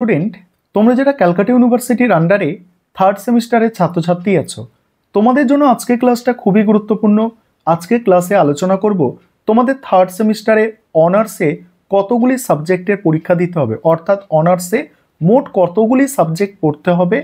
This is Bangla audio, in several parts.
স্টুডেন্ট, তোমরা যারা ক্যালকাটা ইউনিভার্সিটির আন্ডারে থার্ড সেমিস্টারের ছাত্রছাত্রী আছো, তোমাদের জন্য আজকের ক্লাসটা খুবই গুরুত্বপূর্ণ। আজকের ক্লাসে আলোচনা করব তোমাদের থার্ড সেমিস্টারে অনার্সে কতগুলি সাবজেক্টের পরীক্ষা দিতে হবে, অর্থাৎ অনার্সে মোট কতগুলি সাবজেক্ট পড়তে হবে,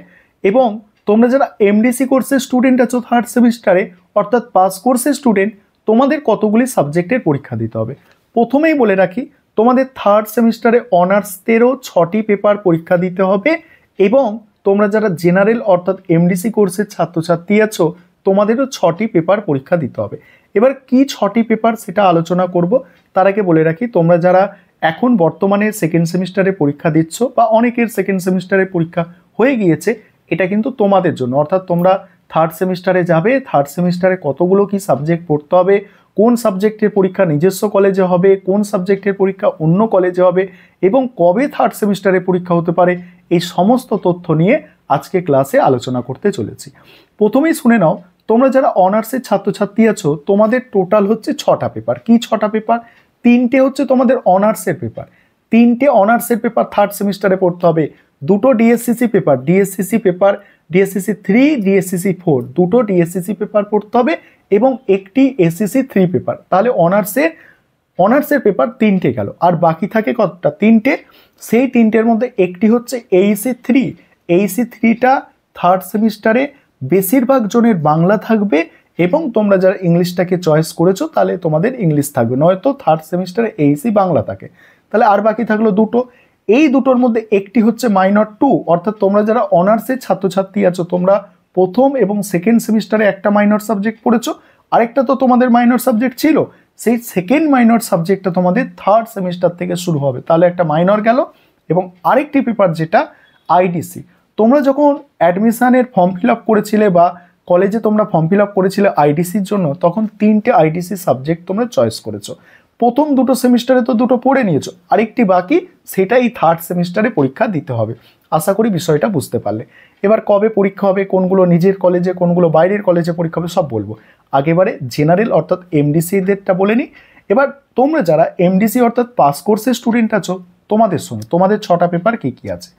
এবং তোমরা যারা এমডিসি কোর্সের স্টুডেন্ট আছো থার্ড সেমিস্টারে, অর্থাৎ পাস কোর্সের স্টুডেন্ট, তোমাদের কতগুলি সাবজেক্টের পরীক্ষা দিতে হবে। প্রথমেই বলে রাখি, তোমাদের থার্ড সেমিস্টারে অনার্সেরও 6টি পেপার পরীক্ষা দিতে হবে, এবং তোমরা যারা জেনারেল অর্থাৎ এমডিসি কোর্সের ছাত্রছাত্রী আছো, তোমাদেরও 6টি পেপার পরীক্ষা দিতে হবে। এবার কি 6টি পেপার সেটা আলোচনা করব। তার আগে বলে রাখি, তোমরা যারা এখন বর্তমানে সেকেন্ড সেমিস্টারে পরীক্ষা দিচ্ছ বা অনেকের সেকেন্ড সেমিস্টারে পরীক্ষা হয়ে গিয়েছে, এটা কিন্তু তোমাদের জন্য, অর্থাৎ তোমরা থার্ড সেমিস্টারে যাবে, থার্ড সেমিস্টারে কতগুলো কি সাবজেক্ট পড়তে হবে, কোন সাবজেক্টের পরীক্ষা নিজস্ব কলেজে হবে, কোন সাবজেক্টের পরীক্ষা অন্য কলেজে হবে, এবং কবে থার্ড সেমিস্টারে পরীক্ষা হতে পারে, এই সমস্ত তথ্য নিয়ে আজকে ক্লাসে আলোচনা করতে চলেছি। প্রথমেই শুনে নাও, তোমরা যারা অনার্সের ছাত্রছাত্রী আছো, তোমাদের টোটাল হচ্ছে 6টা পেপার। কি 6টা পেপার? 3টে হচ্ছে তোমাদের অনার্সের পেপার, 3টে অনার্সের পেপার থার্ড সেমিস্টারে পড়তে হবে। 2টো ডিএসসিসি পেপার, ডিএসসিসি 3, ডিএসসিসি 4, 2টো ডিএসসিসি পেপার পড়তে হবে, এবং একটি এসসিসি 3 পেপার। তাহলে অনার্সের পেপার 3টে গেল, আর বাকি থাকে কতটা? 3টে। সেই 3টের মধ্যে একটি হচ্ছে এইসি 3। এইসি 3টা থার্ড সেমিস্টারে বেশিরভাগ জনের বাংলা থাকবে, এবং তোমরা যারা ইংলিশটাকে চয়েস করেছো তাহলে তোমাদের ইংলিশ থাকবে, নয়তো থার্ড সেমিস্টারে এইসি বাংলা থাকে। তাহলে আর বাকি থাকলো 2টো। এই 2টোর মধ্যে একটি হচ্ছে মাইনর 2, অর্থাৎ তোমরা যারা অনার্সের ছাত্রছাত্রী আছো, তোমরা প্রথম এবং সেকেন্ড সেমিস্টারে একটা মাইনর সাবজেক্ট পড়েছো, আরেকটা তো তোমাদের মাইনর সাবজেক্ট ছিল, সেই সেকেন্ড মাইনর সাবজেক্টটা তোমাদের থার্ড সেমিস্টার থেকে শুরু হবে। তাহলে একটা মাইনর গেল, এবং আরেকটি পেপার যেটা আইডিসি। তোমরা যখন অ্যাডমিশনের ফর্ম ফিল আপ করেছিলে বা কলেজে তোমরা ফর্ম ফিল আপ করেছিলে আইডিসির জন্য, তখন 3টে আইডিসি সাবজেক্ট তোমরা চয়েস করেছো। প্রথম 2টো সেমিস্টারে তো 2টো পড়ে নিয়েছো, আরেকটি বাকি, সেটা এই থার্ড সেমিস্টারে পরীক্ষা দিতে হবে। আশা করি বিষয়টা বুঝতে পারলে। এবার কবে পরীক্ষা হবে, কোনগুলো নিজের কলেজে, কোনগুলো বাইরের কলেজে পরীক্ষা হবে, সব বলবো। আগেবারে জেনারেল অর্থাৎ এমডিসিদেরটা বলে নিই। এবার তোমরা যারা এমডিসি অর্থাৎ পাস কোর্সের স্টুডেন্ট আছো, তোমাদের শুনে তোমাদের 6টা পেপার কি কি আছে।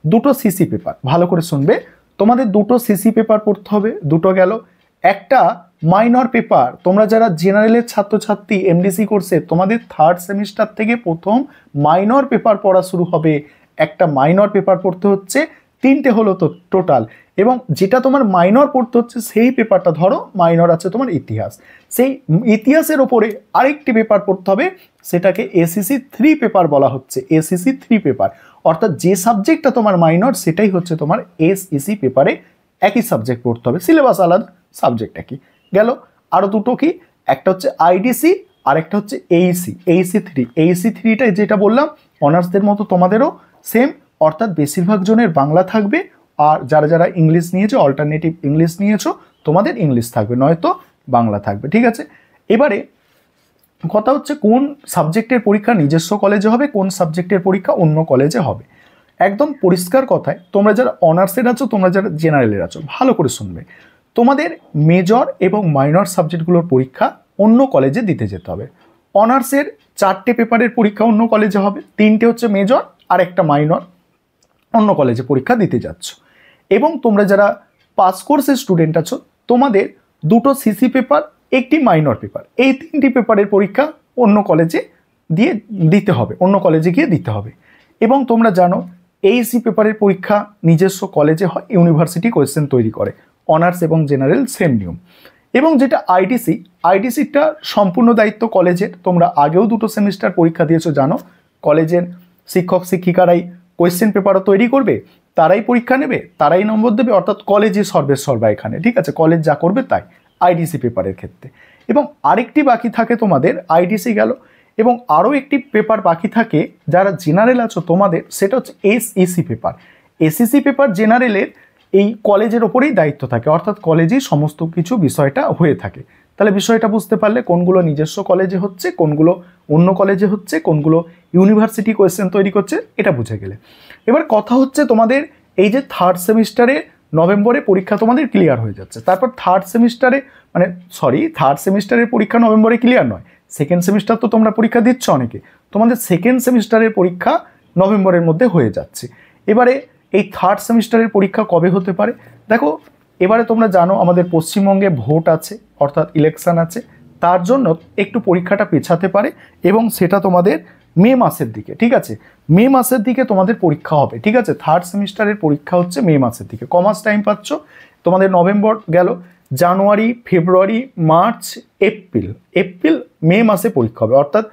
2টো সিসি পেপার, ভালো করে শুনবে, তোমাদের 2টো সিসি পেপার পড়তে হবে, 2টো গেল। একটা মাইনর পেপার, তোমরা যারা জেনারেলের ছাত্রছাত্রী এমডিসি কোর্সে, তোমাদের থার্ড সেমিস্টার থেকে প্রথম মাইনর পেপার পড়া শুরু হবে। একটা মাইনর পেপার পড়তে হচ্ছে, 3টে হলো তো টোটাল, এবং যেটা তোমার মাইনর পড়তে হচ্ছে সেই পেপারটা, ধরো মাইনর আছে তোমার ইতিহাস, সেই ইতিহাসের ওপরে আরেকটি পেপার পড়তে হবে, সেটাকে এসিসি 3 পেপার বলা হচ্ছে। এসিসি 3 পেপার অর্থাৎ যে সাবজেক্টটা তোমার মাইনর, সেটাই হচ্ছে তোমার এসইসি পেপারে। একই সাবজেক্ট পড়তে হবে, সিলেবাস আলাদা, সাবজেক্ট একই। গেল। আরও 2টো কি, একটা হচ্ছে আইডিসি আর একটা হচ্ছে এইসি 3। এইসি 3টা যেটা বললাম, অনার্সদের মতো তোমাদেরও সেম, অর্থাৎ বেশিরভাগ জনের বাংলা থাকবে, আর যারা যারা ইংলিশ নিয়েছো, অল্টারনেটিভ ইংলিশ নিয়েছো, তোমাদের ইংলিশ থাকবে, নয়তো বাংলা থাকবে। ঠিক আছে। এবারে কথা হচ্ছে কোন সাবজেক্টের পরীক্ষা নিজস্ব কলেজে হবে, কোন সাবজেক্টের পরীক্ষা অন্য কলেজে হবে। একদম পরিষ্কার কথায়, তোমরা যারা অনার্সের আছো, তোমরা যারা জেনারেলের আছো, ভালো করে শুনবে, তোমাদের মেজর এবং মাইনর সাবজেক্টগুলোর পরীক্ষা অন্য কলেজে দিতে যেতে হবে। অনার্সের 4টে পেপারের পরীক্ষা অন্য কলেজে হবে, 3টে হচ্ছে মেজর আর একটা মাইনর, অন্য কলেজে পরীক্ষা দিতে যাচ্ছ। এবং তোমরা যারা পাস কোর্সের স্টুডেন্ট আছো, তোমাদের 2টো সিসি পেপার, একটি মাইনর পেপার, এই 3টি পেপারের পরীক্ষা অন্য কলেজে দিতে হবে, অন্য কলেজে গিয়ে দিতে হবে। এবং তোমরা জানো এইসি পেপারের পরীক্ষা নিজস্ব কলেজে হয়, ইউনিভার্সিটি কোয়েশ্চেন তৈরি করে, অনার্স এবং জেনারেল সেম নিয়ম। এবং যেটা আইডিসিটা সম্পূর্ণ দায়িত্ব কলেজের। তোমরা আগেও 2টো সেমিস্টার পরীক্ষা দিয়েছো, জানো কলেজের শিক্ষক শিক্ষিকারাই কোয়েশ্চেন পেপারও তৈরি করবে, তারাই পরীক্ষা নেবে, তারাই নম্বর দেবে, অর্থাৎ কলেজই সর্বেসর্বা এখানে। ঠিক আছে, কলেজ যা করবে তাই আইডিসি পেপারের ক্ষেত্রে। এবং আরেকটি বাকি থাকে তোমাদের, আইডিসি গেল, এবং আরও একটি পেপার বাকি থাকে যারা জেনারেল আছো তোমাদের, সেটা হচ্ছে এসইসি পেপার। এসইসি পেপার জেনারেলের এই কলেজের ওপরেই দায়িত্ব থাকে, অর্থাৎ কলেজেই সমস্ত কিছু বিষয়টা হয়ে থাকে। তাহলে বিষয়টা বুঝতে পারলে, কোনগুলো নিজস্ব কলেজে হচ্ছে, কোনগুলো অন্য কলেজে হচ্ছে, কোনগুলো ইউনিভার্সিটি কোয়েশ্চেন তৈরি করছে, এটা বুঝে গেলে। এবার কথা হচ্ছে, তোমাদের এই যে থার্ড সেমিস্টারে নভেম্বরে পরীক্ষা তোমাদের ক্লিয়ার হয়ে যাচ্ছে, তারপর থার্ড সেমিস্টারের পরীক্ষা নভেম্বরে ক্লিয়ার নয়, সেকেন্ড সেমিস্টার তো তোমরা পরীক্ষা দিচ্ছ অনেকে, তোমাদের সেকেন্ড সেমিস্টারের পরীক্ষা নভেম্বরের মধ্যে হয়ে যাচ্ছে। এবারে এই থার্ড সেমিস্টারের পরীক্ষা কবে হতে পারে? দেখো, এবারে তোমরা জানো আমাদের পশ্চিমবঙ্গে ভোট আছে, অর্থাৎ ইলেকশন আছে, তার জন্য একটু পরীক্ষাটা পেছাতে পারে এবং সেটা তোমাদের মে মাসের দিকে, ঠিক আছে? মে মাসের দিকে তোমাদের পরীক্ষা হবে, ঠিক আছে? থার্ড সেমিস্টারের পরীক্ষা হচ্ছে মে মাসের দিকে। কমাস টাইম পাচ্ছ, তোমাদের নভেম্বর গেল, জানুয়ারি, ফেব্রুয়ারি, মার্চ, এপ্রিল মে মাসে পরীক্ষা হবে, অর্থাৎ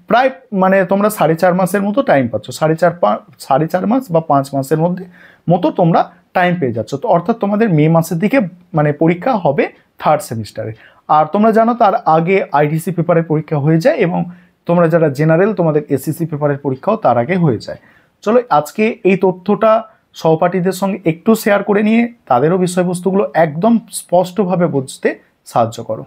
প্রায় মানে তোমরা 4.5 মাসের মতো টাইম পাচ্ছ, 4.5 মাস বা 5 মাসের মতো তোমরা টাইম পেয়ে যাচ্ছ। তো অর্থাৎ তোমাদের মে মাসের দিকে মানে পরীক্ষা হবে থার্ড সেমিস্টারে। আর তোমরা জানো তার আগে আইডিসি পেপারের পরীক্ষা হয়ে যায় এবং তোমরা যারা জেনারেল তোমাদের এসএসসি পেপারের পরীক্ষাও তার আগে হয়ে যায়। চলো আজকে এই তথ্যটা সহপাঠীদের সঙ্গে একটু শেয়ার করে নিয়ে তাদেরও বিষয়বস্তুগুলো একদম স্পষ্টভাবে বুঝতে সাহায্য করো।